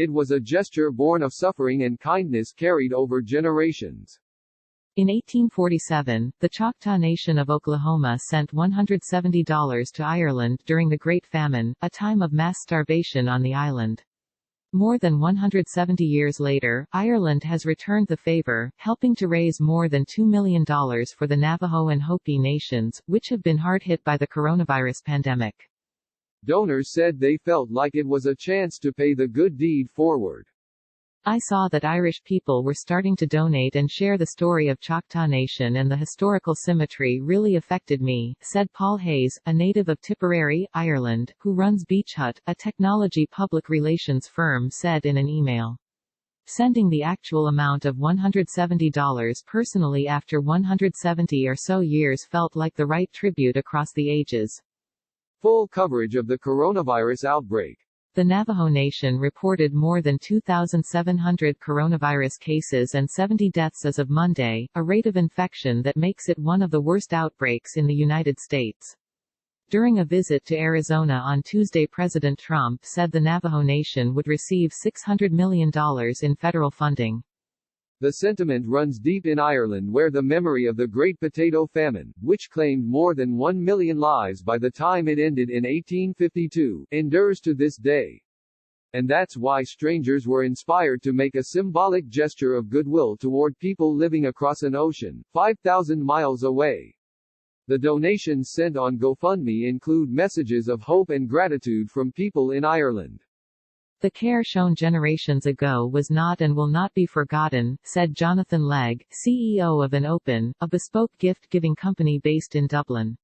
It was a gesture born of suffering and kindness carried over generations. In 1847, the Choctaw Nation of Oklahoma sent $170 to Ireland during the Great Famine, a time of mass starvation on the island. More than 170 years later, Ireland has returned the favor, helping to raise more than $2 million for the Navajo and Hopi nations, which have been hard hit by the coronavirus pandemic. Donors said they felt like it was a chance to pay the good deed forward. I saw that Irish people were starting to donate and share the story of Choctaw Nation, and the historical symmetry really affected me, said Paul Hayes, a native of Tipperary, Ireland, who runs Beach Hut, a technology public relations firm, said in an email. Sending the actual amount of $170 personally after 170 or so years felt like the right tribute across the ages. Full coverage of the coronavirus outbreak. The Navajo Nation reported more than 2,700 coronavirus cases and 70 deaths as of Monday, a rate of infection that makes it one of the worst outbreaks in the United States. During a visit to Arizona on Tuesday, President Trump said the Navajo Nation would receive $600 million in federal funding. The sentiment runs deep in Ireland, where the memory of the Great Potato Famine, which claimed more than 1 million lives by the time it ended in 1852, endures to this day. And that's why strangers were inspired to make a symbolic gesture of goodwill toward people living across an ocean, 5,000 miles away. The donations sent on GoFundMe include messages of hope and gratitude from people in Ireland. The care shown generations ago was not and will not be forgotten, said Jonathan Legg, CEO of An Open, a bespoke gift-giving company based in Dublin.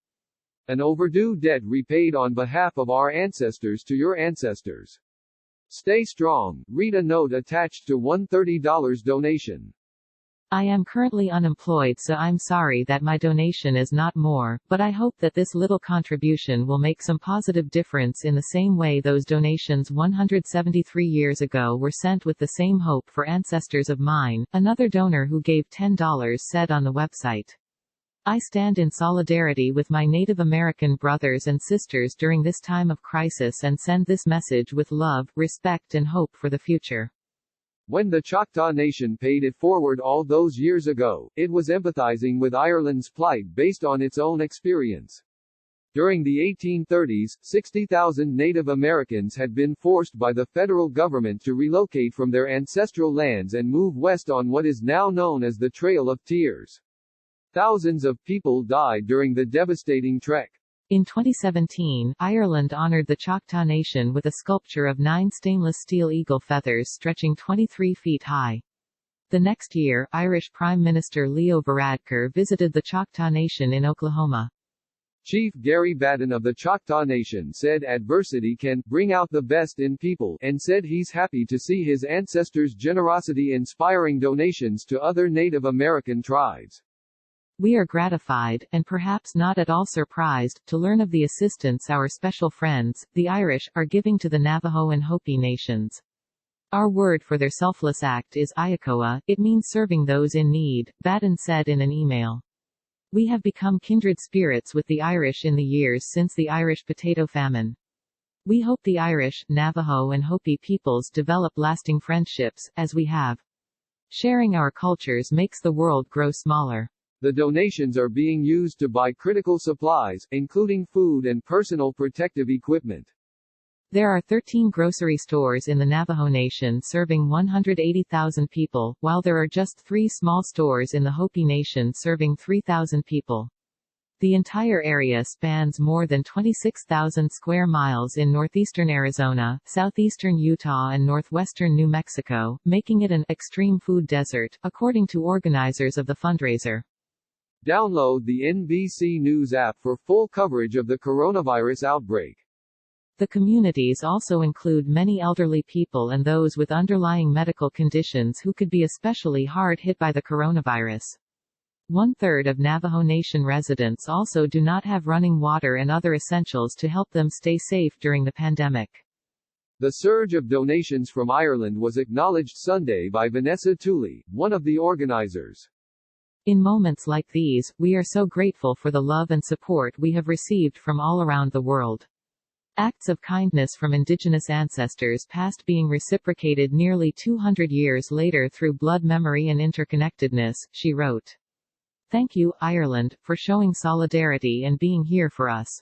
An overdue debt repaid on behalf of our ancestors to your ancestors. Stay strong. Read a note attached to one $30 donation. I am currently unemployed, so I'm sorry that my donation is not more, but I hope that this little contribution will make some positive difference in the same way those donations 173 years ago were sent with the same hope for ancestors of mine, another donor who gave $10 said on the website. I stand in solidarity with my Native American brothers and sisters during this time of crisis and send this message with love, respect and hope for the future. When the Choctaw Nation paid it forward all those years ago, it was empathizing with Ireland's plight based on its own experience. During the 1830s, 60,000 Native Americans had been forced by the federal government to relocate from their ancestral lands and move west on what is now known as the Trail of Tears. Thousands of people died during the devastating trek. In 2017, Ireland honored the Choctaw Nation with a sculpture of 9 stainless steel eagle feathers stretching 23 feet high. The next year, Irish Prime Minister Leo Varadkar visited the Choctaw Nation in Oklahoma. Chief Gary Batten of the Choctaw Nation said adversity can bring out the best in people, and said he's happy to see his ancestors' generosity inspiring donations to other Native American tribes. We are gratified, and perhaps not at all surprised, to learn of the assistance our special friends, the Irish, are giving to the Navajo and Hopi nations. Our word for their selfless act is Iakoa, it means serving those in need, Batten said in an email. We have become kindred spirits with the Irish in the years since the Irish potato famine. We hope the Irish, Navajo and Hopi peoples develop lasting friendships, as we have. Sharing our cultures makes the world grow smaller. The donations are being used to buy critical supplies, including food and personal protective equipment. There are 13 grocery stores in the Navajo Nation serving 180,000 people, while there are just 3 small stores in the Hopi Nation serving 3,000 people. The entire area spans more than 26,000 square miles in northeastern Arizona, southeastern Utah and northwestern New Mexico, making it an extreme food desert, according to organizers of the fundraiser. Download the NBC News app for full coverage of the coronavirus outbreak. The communities also include many elderly people and those with underlying medical conditions who could be especially hard hit by the coronavirus. 1/3 of Navajo Nation residents also do not have running water and other essentials to help them stay safe during the pandemic. The surge of donations from Ireland was acknowledged Sunday by Vanessa Tooley, one of the organizers. In moments like these, we are so grateful for the love and support we have received from all around the world. Acts of kindness from Indigenous ancestors past being reciprocated nearly 200 years later through blood memory and interconnectedness, she wrote. Thank you, Ireland, for showing solidarity and being here for us.